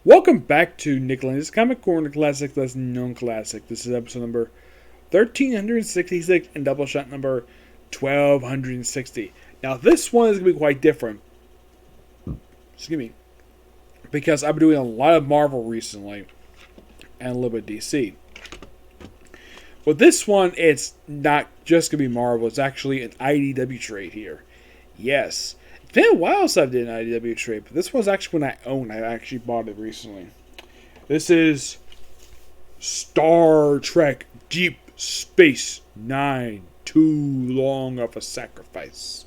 Welcome back to Lenz Comic Corner Classic, less known classic. This is episode number 1366 and Doubleshot number 1260. Now, this one is going to be quite different. Excuse me. Because I've been doing a lot of Marvel recently and a little bit of DC. But this one, it's not just going to be Marvel. It's actually an IDW trade here. Yes. It's been a while since I did an IDW trade, but this was actually one I owned. I actually bought it recently. This is Star Trek Deep Space Nine. Too Long of a Sacrifice.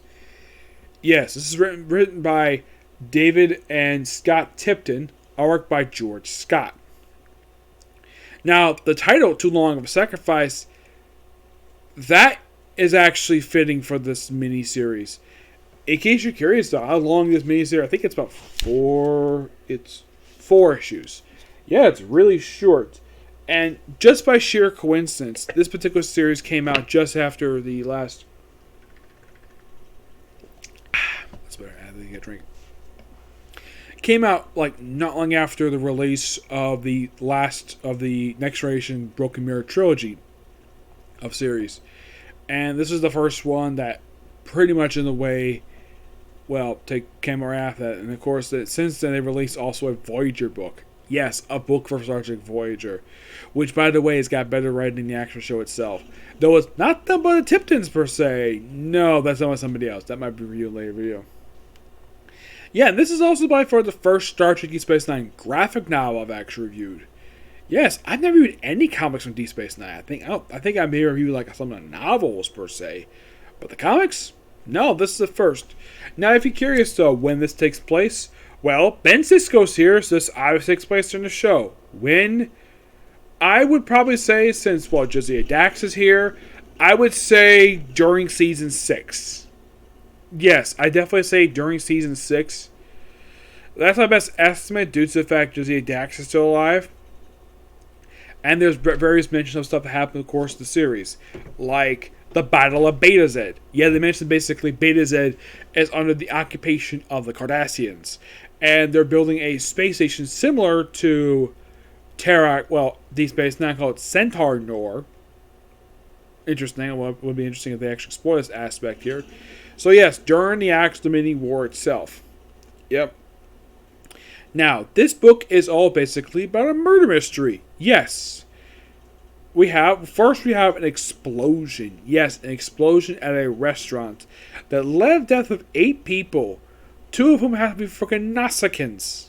Yes, this is written by David and Scott Tipton, artwork by George Scott. Now, the title, Too Long of a Sacrifice, that is actually fitting for this miniseries. In case you're curious, though, how long this miniseries, I think it's about four issues. Yeah, it's really short. And just by sheer coincidence, this particular series came out just after the last... That's better, I have to get a drink. Came out like not long after the release of the last of the Next Generation Broken Mirror trilogy of series. And this is the first one that pretty much in a way, well, came after that. And of course, since then they released also a Voyager book. Yes, a book for Star Trek Voyager. Which, by the way, has got better writing than the actual show itself. Though it's not done by the Tiptons per se. No, that's done by somebody else. That might be reviewed later video. Yeah, and this is also by far the first Star Trek Deep Space Nine graphic novel I've actually reviewed. Yes, I've never reviewed any comics from Deep Space Nine. I think I may review like some of the novels per se, but the comics, no, this is the first. Now, if you're curious though when this takes place, well, Ben Sisko's here, so this obviously takes place in the show. When? I would probably say since Josiah Dax is here, I would say during season 6. Yes, I definitely say during season 6. That's my best estimate due to the fact Josiah Dax is still alive. And there's various mentions of stuff that happened in the course of the series. Like the Battle of Beta Z. Yeah, they mentioned basically Beta Z is under the occupation of the Cardassians. And they're building a space station similar to Deep Space Nine, called Centaur Nor. Interesting. It would be interesting if they actually explore this aspect here. So yes, during the actual mini war itself. Yep. Now, this book is all basically about a murder mystery. Yes. We have an explosion. Yes, an explosion at a restaurant that led to the death of 8 people. 2 of whom have to be freaking Nausicaans.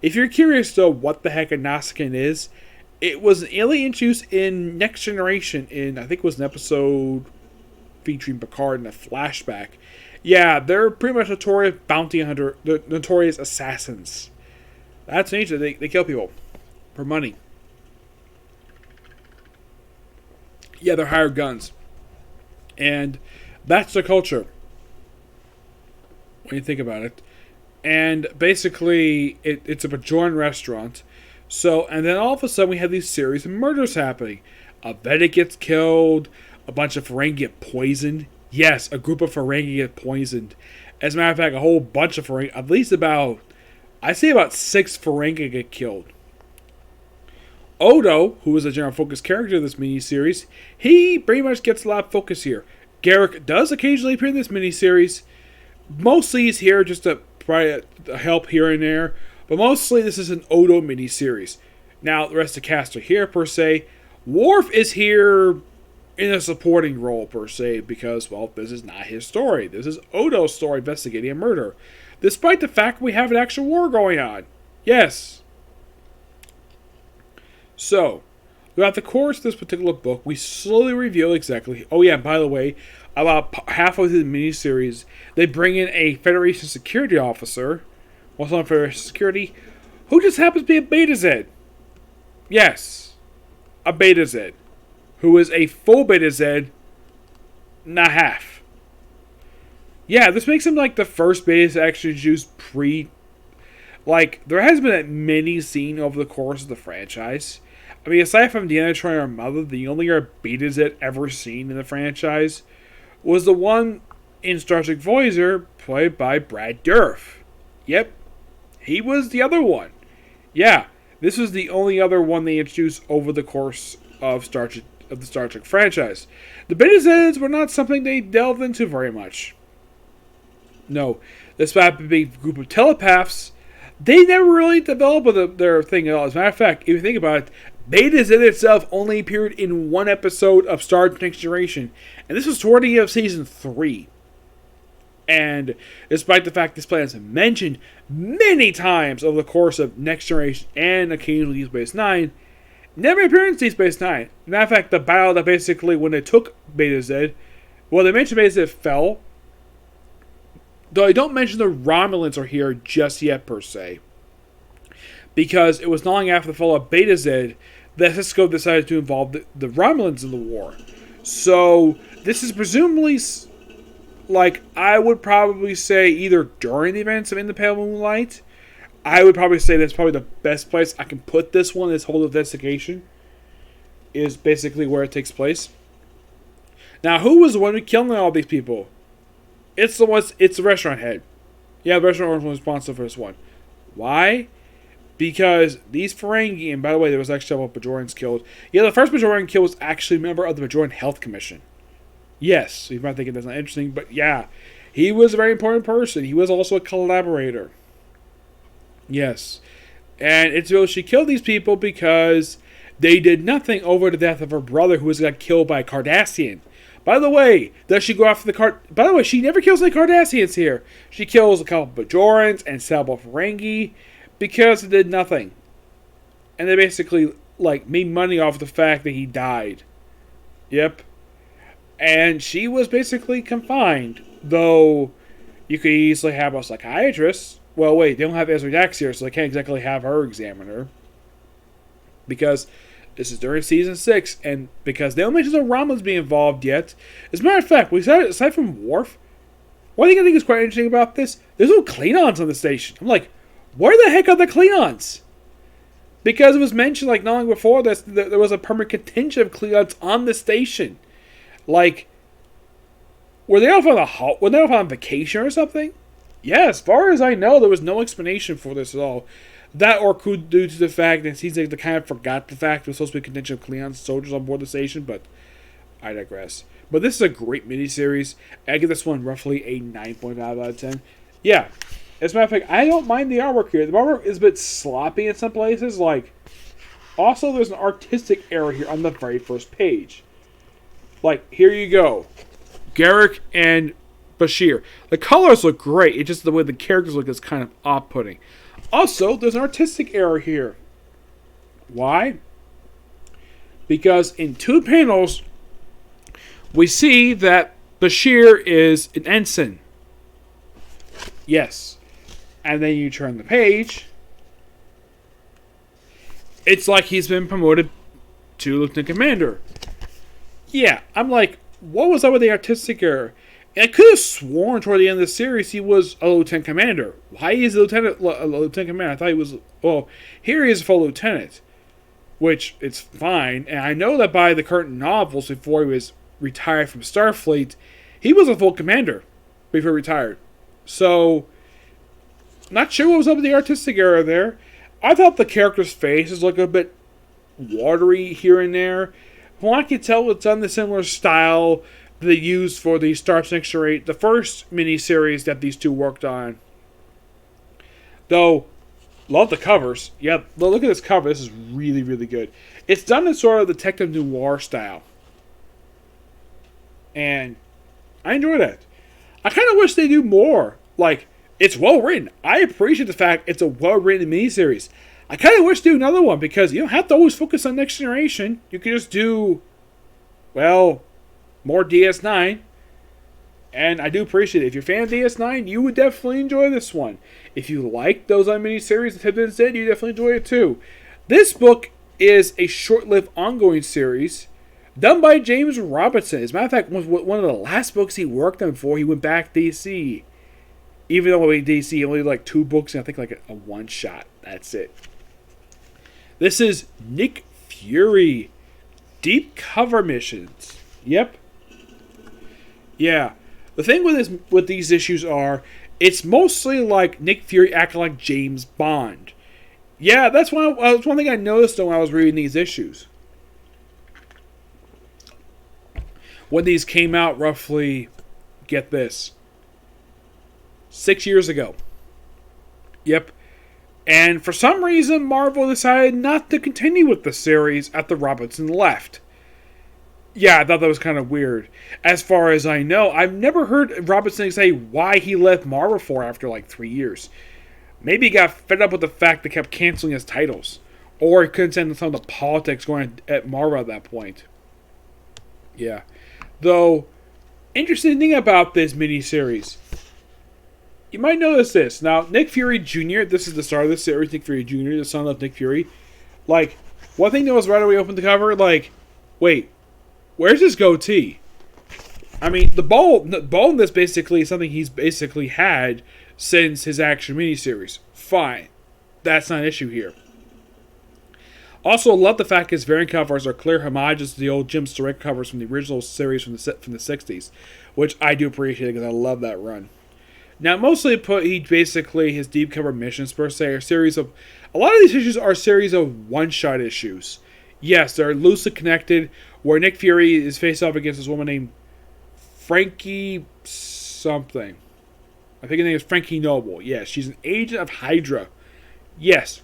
If you're curious though what the heck a Nausicaan is, it was an alien introduced in Next Generation in, I think it was an episode featuring Picard in a flashback. Yeah, they're pretty much notorious bounty hunter, notorious assassins. That's nature. They kill people for money. Yeah, they're hired guns. And that's the culture when you think about it. And basically, it's a Bajoran restaurant. So, and then all of a sudden we have these series of murders happening. A Vedic gets killed. A bunch of Ferengi get poisoned. Yes, a group of Ferengi get poisoned. As a matter of fact, a whole bunch of Ferengi, at least about 6 Ferengi get killed. Odo, who is a general focus character of this miniseries, he pretty much gets a lot of focus here. Garrick does occasionally appear in this miniseries. Mostly he's here just to provide help here and there. But mostly this is an Odo miniseries. Now, the rest of the cast are here per se. Worf is here in a supporting role per se because, well, this is not his story. This is Odo's story investigating a murder. Despite the fact we have an actual war going on. Yes. So, throughout the course of this particular book, we slowly reveal exactly... Oh yeah, by the way, about halfway through the miniseries, they bring in a Federation security officer, also on Federation security, who just happens to be a Beta Z. Yes, a Beta Z. Who is a full Beta Z, not half. Yeah, this makes him like the first Beta to actually use there hasn't been that many seen over the course of the franchise. I mean, aside from Deanna Troy or Mother, the only Beta Z ever seen in the franchise was the one in Star Trek Voyager, played by Brad Dourif. Yep, he was the other one. Yeah, this was the only other one they introduced over the course of the Star Trek franchise. The Beta Zeds were not something they delved into very much. No, despite being a group of telepaths, they never really developed their thing at all. As a matter of fact, if you think about it, Beta Z itself only appeared in one episode of Star Trek Next Generation, and this was toward the end of Season 3. And despite the fact this planet is mentioned many times over the course of Next Generation and occasionally Deep Space Nine, never appeared in Deep Space Nine. Matter of fact, the battle that basically, when they took Beta Z, well, they mentioned Beta Z fell, though I don't mention the Romulans are here just yet, per se. Because it was not long after the fall of Beta Z that Cisco decided to involve the Romulans in the war. So, this is presumably, like, I would probably say either during the events of In the Pale Moonlight. I would probably say that's probably the best place I can put this one, this whole investigation, is basically where it takes place. Now, who was the one who killed all these people? It's the restaurant head. Yeah, the restaurant owner was responsible for this one. Why? Because these Ferengi, and by the way, there was actually several Bajorans killed. Yeah, the first Bajoran killed was actually a member of the Bajoran Health Commission. Yes, you might think that's not interesting, but yeah, he was a very important person. He was also a collaborator. Yes, and it's real. She killed these people because they did nothing over the death of her brother, who got killed by a Cardassian. By the way, does she go after the By the way, she never kills any Cardassians here. She kills a couple Bajorans and several Ferengi because they did nothing, and they basically made money off the fact that he died. Yep, and she was basically confined. Though you could easily have a psychiatrist. Well, wait, they don't have Ezra Dax here, so they can't exactly have her examine her. Because this is during Season 6, and because they don't mention the Romulans being involved yet. As a matter of fact, aside from Worf, one thing I think is quite interesting about this, there's no Klingons on the station. I'm like, where the heck are the Klingons? Because it was mentioned, not long before this, there was a permanent contingent of Klingons on the station. Were they off on vacation or something? Yeah, as far as I know, there was no explanation for this at all. That or could due to the fact that it seems like they kind of forgot the fact there was supposed to be a contingent of Klingon soldiers on board the station, but I digress. But this is a great miniseries. I give this one roughly a 9.5 out of 10. Yeah, as a matter of fact, I don't mind the artwork here. The artwork is a bit sloppy in some places. Also, there's an artistic error here on the very first page. Here you go. Garrick and Bashir. The colors look great. It's just the way the characters look is kind of off-putting. Also, there's an artistic error here. Why? Because in two panels, we see that Bashir is an ensign. Yes. And then you turn the page. It's like he's been promoted to Lieutenant Commander. Yeah, I'm like, what was up with the artistic error? I could have sworn toward the end of the series he was a lieutenant commander. Why is he a lieutenant commander? I thought he was... Well, here he is a full lieutenant. Which, it's fine. And I know that by the current novels, before he was retired from Starfleet, he was a full commander before he retired. So, not sure what was up with the artistic error there. I thought the character's faces looked a bit watery here and there. Well, I can tell it's done the similar style they used for the Star Trek Next Generation, the first miniseries that these two worked on. Though, love the covers. Yeah, look at this cover. This is really, really good. It's done in sort of the detective noir style. And I enjoy that. I kind of wish they do more. It's well written. I appreciate the fact it's a well written miniseries. I kind of wish they do another one because you don't have to always focus on Next Generation. You can just do, more DS9. And I do appreciate it. If you're a fan of DS9, you would definitely enjoy this one. If you like those miniseries that have been said, you definitely enjoy it too. This book is a short-lived ongoing series done by James Robinson. As a matter of fact, one of the last books he worked on before he went back to DC. Even though DC only 2 books and I think a one-shot. That's it. This is Nick Fury. Deep cover missions. Yep. Yeah. The thing with these issues are, it's mostly like Nick Fury acting like James Bond. Yeah, that's one thing I noticed though when I was reading these issues. When these came out, roughly, get this, 6 years ago. Yep. And for some reason, Marvel decided not to continue with the series after Robinson left. Yeah, I thought that was kind of weird. As far as I know, I've never heard Robinson say why he left Marvel for after like 3 years. Maybe he got fed up with the fact they kept canceling his titles. Or he couldn't stand some of the politics going at Marvel at that point. Yeah. Though, interesting thing about this miniseries. You might notice this. Now, Nick Fury Jr., this is the start of the series, Nick Fury Jr., the son of Nick Fury. Like, one thing that was right away opened the cover, like, wait, where's his goatee? I mean, the bald in this basically is something he's basically had since his action miniseries. Fine. That's not an issue here. Also, love the fact his variant covers are clear homages to the old Jim Steranko covers from the original series from the 60s, which I do appreciate because I love that run. Now, mostly put, his deep cover missions per se are a lot of these issues are a series of one-shot issues. Yes, they're loosely connected, where Nick Fury is faced off against this woman named Frankie something. I think her name is Frankie Noble. Yes, she's an agent of Hydra. Yes,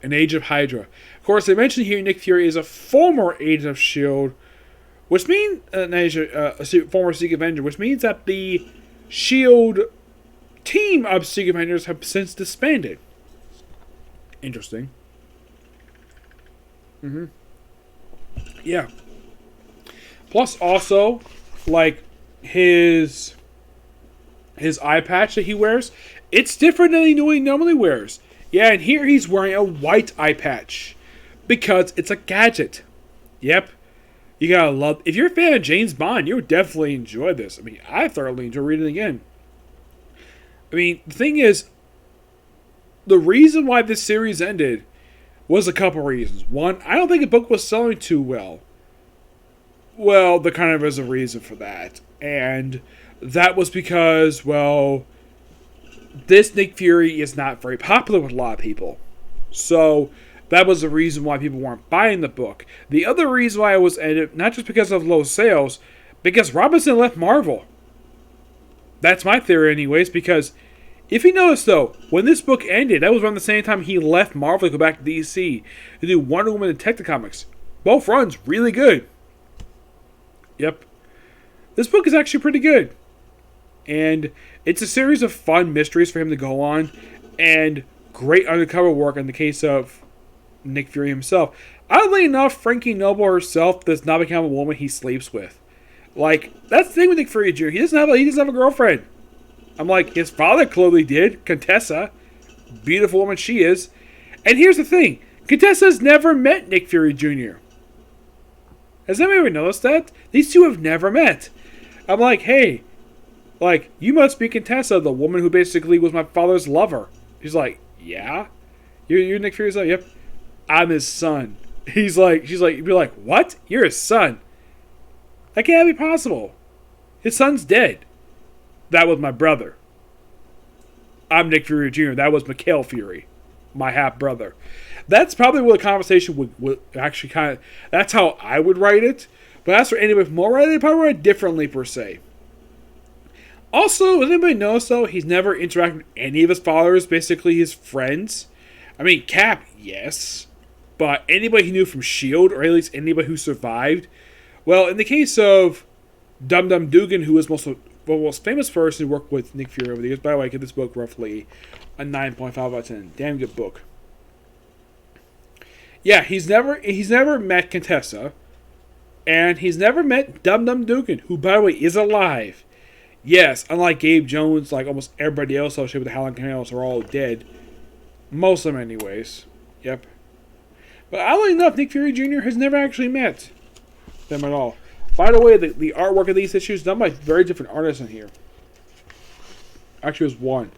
an agent of Hydra. Of course, they mentioned here Nick Fury is a former agent of S.H.I.E.L.D., which means a former Secret Avenger, which means that the S.H.I.E.L.D. team of Secret Avengers have since disbanded. Interesting. Yeah. Plus, also, like, his eye patch that he wears, it's different than he normally wears. Yeah, and here he's wearing a white eye patch. Because it's a gadget. Yep. You gotta love... If you're a fan of James Bond, you'll definitely enjoy this. I mean, I thoroughly enjoy reading it again. I mean, the thing is, the reason why this series ended was a couple reasons. One, I don't think the book was selling too well. Well, there kind of is a reason for that. And that was because, well, this Nick Fury is not very popular with a lot of people. So that was the reason why people weren't buying the book. The other reason why it was ended, not just because of low sales, because Robinson left Marvel. That's my theory anyways, because if you notice though, when this book ended, that was around the same time he left Marvel to go back to DC to do Wonder Woman and Detective Comics. Both runs really good. Yep. This book is actually pretty good. And it's a series of fun mysteries for him to go on, and great undercover work in the case of Nick Fury himself. Oddly enough, Frankie Noble herself does not become a woman he sleeps with. Like, that's the thing with Nick Fury Jr. He doesn't have a girlfriend. I'm like, his father clearly did. Contessa. Beautiful woman she is. And here's the thing. Contessa's never met Nick Fury Jr. Has anybody ever noticed that? These two have never met. I'm like, hey, like, you must be Contessa, the woman who basically was my father's lover. She's like, yeah? You're Nick Fury's son? Yep. I'm his son. She's like, you'd be like, what? You're his son? That can't be possible. His son's dead. That was my brother. I'm Nick Fury Jr. That was Mikhail Fury, my half-brother. That's probably what the conversation would actually kind of... That's how I would write it. But as for anybody more write it, probably write it differently, per se. Also, does anybody notice, though, he's never interacted with any of his followers, basically his friends? I mean, Cap, yes. But anybody he knew from S.H.I.E.L.D., or at least anybody who survived... Well, in the case of Dum Dum Dugan, who was the most famous person who worked with Nick Fury over the years. By the way, I give this book roughly a 9.5 out of 10. Damn good book. Yeah, he's never met Contessa. And he's never met Dum Dum Dugan, who, by the way, is alive. Yes, unlike Gabe Jones, like almost everybody else associated with the Howling Commandos are all dead. Most of them, anyways. Yep. But oddly enough, Nick Fury Jr. has never actually met them at all. By the way, the artwork of these issues is done by very different artists in here. Actually, it was one.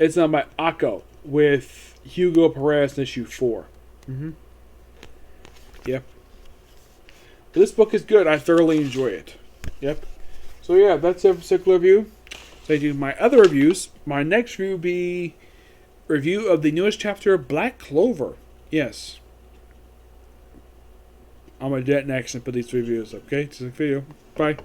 It's done by Akko with Hugo Perez in issue 4. Yep. But this book is good. I thoroughly enjoy it. Yep. So yeah, that's a particular review. So I do my other reviews. My next review will be review of the newest chapter of Black Clover. Yes. I'm going to do that next and put these 3 videos up. Okay? It's a video. Bye.